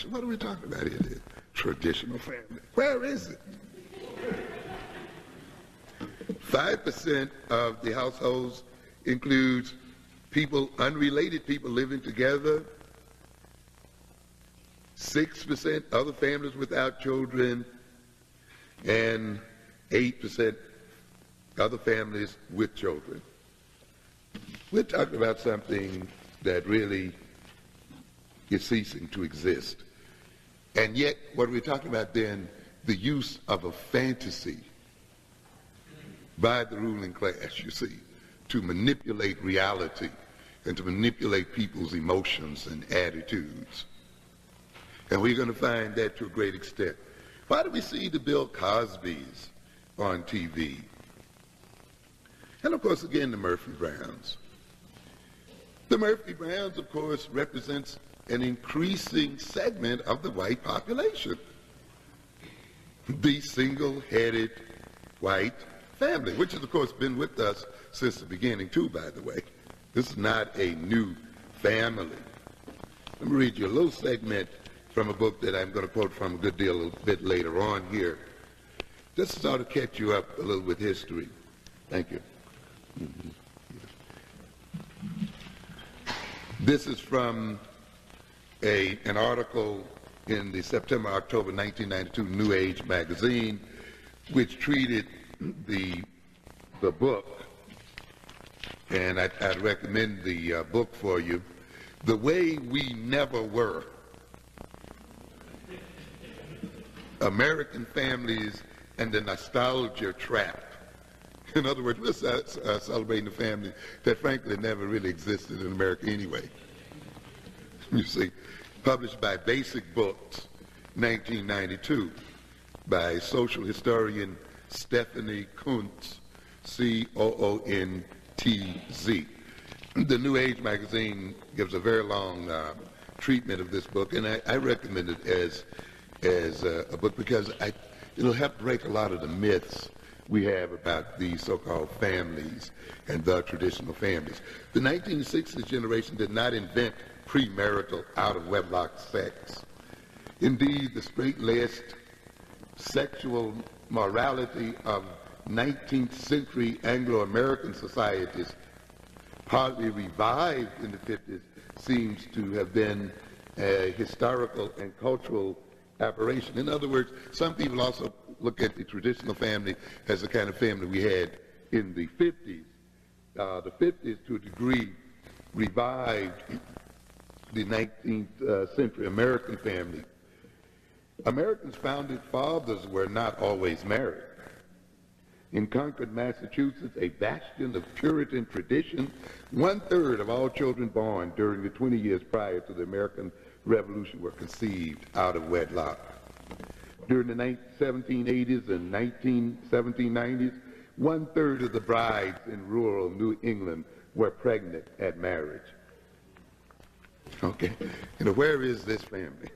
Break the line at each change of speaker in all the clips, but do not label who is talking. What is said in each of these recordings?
What are we talking about here? The traditional family. Where is it? 5% of the households includes people, unrelated people living together. 6% other families without children, and 8% other families with children. We're talking about something that really is ceasing to exist. And yet, what we're talking about then, the use of a fantasy by the ruling class, you see, to manipulate reality and to manipulate people's emotions and attitudes. And we're going to find that to a great extent. Why do we see the Bill Cosbys on TV? And of course, again, the Murphy Browns. The Murphy Browns, of course, represents an increasing segment of the white population. The single-headed white family, which has, of course, been with us since the beginning, too, by the way. This is not a new family. Let me read you a little segment from a book that I'm going to quote from a bit later on here. Just to sort of catch you up a little with history. Thank you. This is from an article in the September-October 1992 New Age magazine, which treated the book, and I'd recommend the book for you, The Way We Never Were. American Families and the Nostalgia Trap. In other words, we're celebrating a family that frankly never really existed in America anyway. You see, published by Basic Books, 1992, by social historian Stephanie Kuntz, C-O-O-N-T-Z. The New Age magazine gives a very long treatment of this book, and I recommend it as a book because it'll help break a lot of the myths we have about these so-called families and the traditional families. The 1960s generation did not invent premarital out-of-wedlock sex. Indeed, the straight-laced sexual morality of 19th century Anglo-American societies, partly revived in the 50s, seems to have been a historical and cultural aberration. In other words, some people also look at the traditional family as the kind of family we had in the 50s. The 50s, to a degree, revived the 19th century American family. Americans' founding fathers were not always married. In Concord, Massachusetts, a bastion of Puritan tradition, 1/3 of all children born during the 20 years prior to the American Revolution were conceived out of wedlock. During the 1780s and 1790s, 1/3 of the brides in rural New England were pregnant at marriage. Okay, where is this family?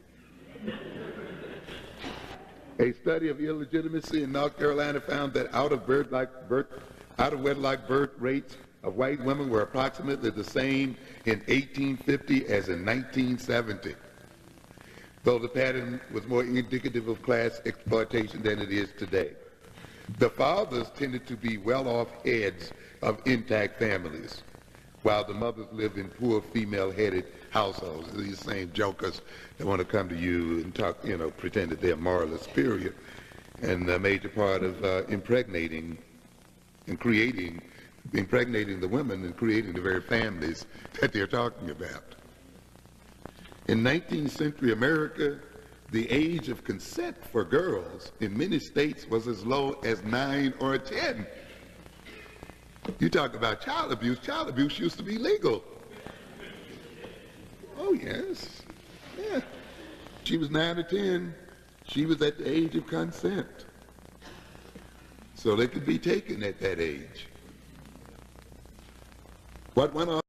A study of illegitimacy in North Carolina found that out-of-wedlock birth rates of white women were approximately the same in 1850 as in 1970, though the pattern was more indicative of class exploitation than it is today. The fathers tended to be well-off heads of intact families, while the mothers lived in poor female-headed households. These same jokers that want to come to you and talk, pretend that they're morally superior, and a major part of impregnating the women and creating the very families that they're talking about. In 19th century America, the age of consent for girls in many states was as low as 9 or 10. You talk about child abuse used to be legal. Oh, yes. Yeah. She was 9 or 10. She was at the age of consent. So they could be taken at that age. What went on?